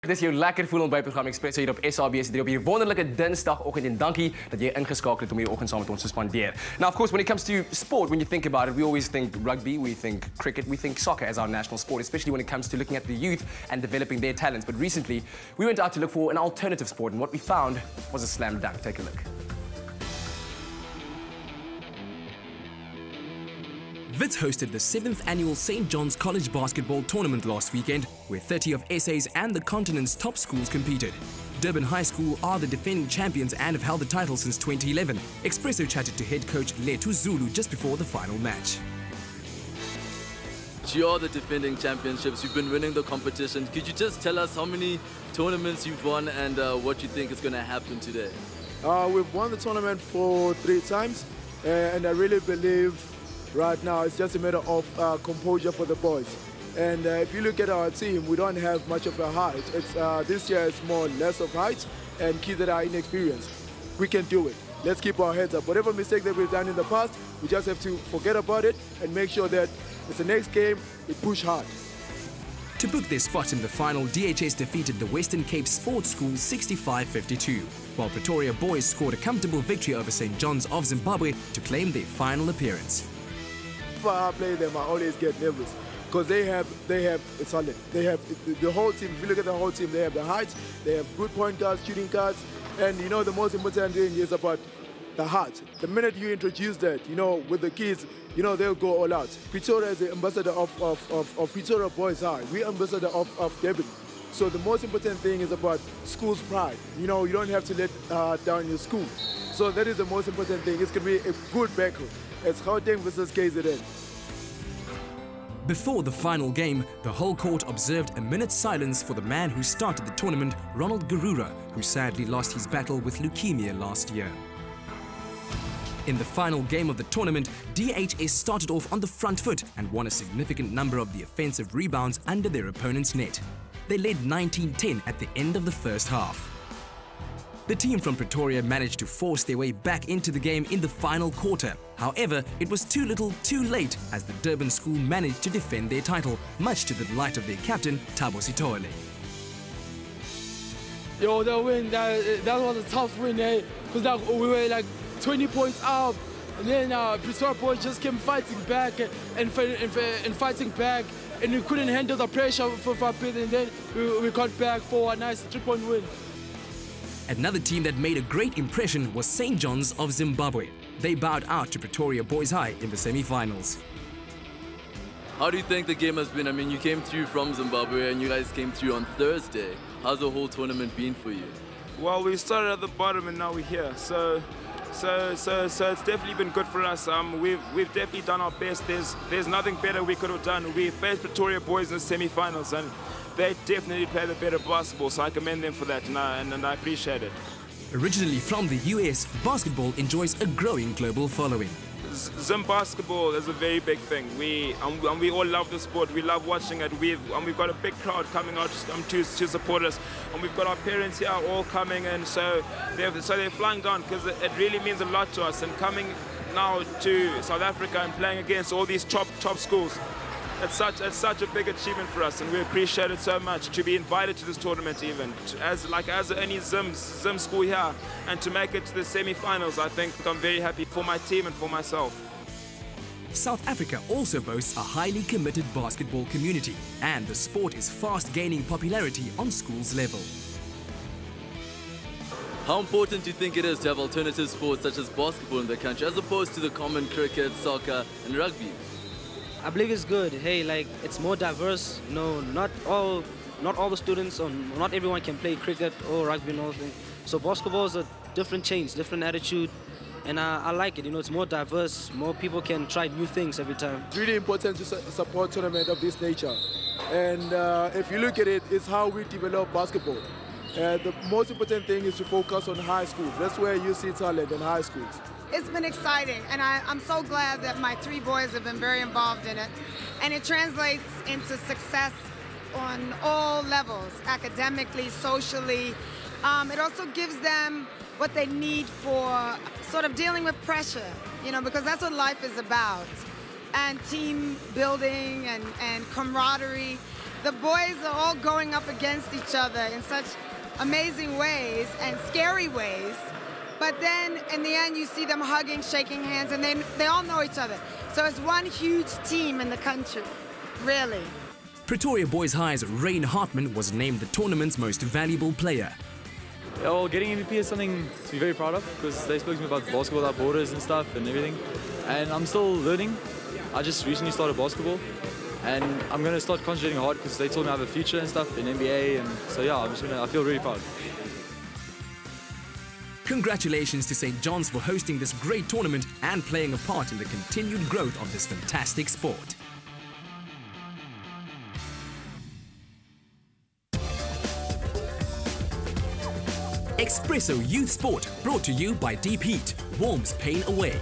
Dit is jou lekker voel ontbytprogram Expresso hier op SABC3 op hier wonderlike Dinsdagoggend en dankie dat jy ingeskakel het om hierdie oggend saam met ons te spandeer. Now of course when it comes to sport, when you think about it, we always think rugby, we think cricket, we think soccer as our national sport, especially when it comes to looking at the youth and developing their talents. But recently we went out to look for an alternative sport and what we found was a slam dunk. Take a look. Wits hosted the 7th annual St. John's College basketball tournament last weekend, where 30 of SA's and the continent's top schools competed. Durban High School are the defending champions and have held the title since 2011. Expresso chatted to head coach Letu Zulu just before the final match. You're the defending championships, you've been winning the competition. Could you just tell us how many tournaments you've won and what you think is going to happen today? We've won the tournament for 3 times and I really believe right now it's just a matter of composure for the boys. And if you look at our team, we don't have much of a height. This year it's more less of height and kids that are inexperienced. We can do it. Let's keep our heads up. Whatever mistake that we've done in the past, we just have to forget about it and make sure that it's the next game, we push hard. To book their spot in the final, DHS defeated the Western Cape Sports School 65-52, while Pretoria boys scored a comfortable victory over St. John's of Zimbabwe to claim their final appearance. When I play them, I always get nervous because they have it's solid. They have the whole team. If you look at the whole team, they have the height, they have good point guards, shooting guards, and you know the most important thing is about the heart. The minute you introduce that, you know, with the kids, you know they'll go all out. Pretoria is the ambassador of Pretoria Boys High. We're ambassador of Durban. So the most important thing is about school's pride. You know, you don't have to let down your school. So that is the most important thing. It's going to be a good battle. It's Gauteng versus KZN. Before the final game, the whole court observed a minute's silence for the man who started the tournament, Ronald Garura, who sadly lost his battle with leukemia last year. In the final game of the tournament, DHS started off on the front foot and won a significant number of the offensive rebounds under their opponent's net. They led 19-10 at the end of the first half. The team from Pretoria managed to force their way back into the game in the final quarter. However, it was too little, too late as the Durban school managed to defend their title, much to the delight of their captain, Thabo Sithole. Yo, the win, that was a tough win, eh? Because we were like 20 points up, and then Pretoria boys just came fighting back and fighting back, and we couldn't handle the pressure for a bit, and then we got back for a nice 3-point win. Another team that made a great impression was St. John's of Zimbabwe. They bowed out to Pretoria Boys High in the semi-finals. How do you think the game has been? I mean, you came through from Zimbabwe and you guys came through on Thursday. How's the whole tournament been for you? Well, we started at the bottom and now we're here. So it's definitely been good for us. We've definitely done our best. There's nothing better we could have done. We faced Pretoria boys in the semi-finals and they definitely play the better basketball, so I commend them for that, and I appreciate it. Originally from the US, basketball enjoys a growing global following. Zim basketball is a very big thing. We all love the sport. We love watching it. We've got a big crowd coming out to support us, and we've got our parents here all coming, and so they're flying down because it really means a lot to us. And coming now to South Africa and playing against all these top schools. It's such a big achievement for us, and we appreciate it so much to be invited to this tournament, even as any Zim school here, and to make it to the semi-finals. I think I'm very happy for my team and for myself. South Africa also boasts a highly committed basketball community, and the sport is fast gaining popularity on schools level. How important do you think it is to have alternative sports such as basketball in the country, as opposed to the common cricket, soccer, and rugby? I believe it's good. Hey, like, it's more diverse. You know, not all the students or not everyone can play cricket or rugby and all things. So basketball is a different change, different attitude, and I like it. You know, it's more diverse. More people can try new things every time. It's really important to support tournament of this nature, and if you look at it, it's how we develop basketball. The most important thing is to focus on high schools. That's where you see talent in high schools. It's been exciting, and I'm so glad that my 3 boys have been very involved in it. And it translates into success on all levels, academically, socially. It also gives them what they need for sort of dealing with pressure, you know, because that's what life is about. And team building and camaraderie. the boys are all going up against each other in such amazing ways and scary ways. But then in the end, you see them hugging, shaking hands, and they all know each other. So it's one huge team in the country, really. Pretoria Boys High's Rain Hartman was named the tournament's most valuable player. Yeah, well, getting MVP is something to be very proud of because they spoke to me about basketball without borders and stuff and everything. And I'm still learning. I just recently started basketball and I'm going to start concentrating hard because they told me I have a future and stuff in NBA. And so yeah, I feel really proud. Congratulations to St. John's for hosting this great tournament and playing a part in the continued growth of this fantastic sport. Expresso Youth Sport, brought to you by Deep Heat, warms pain away.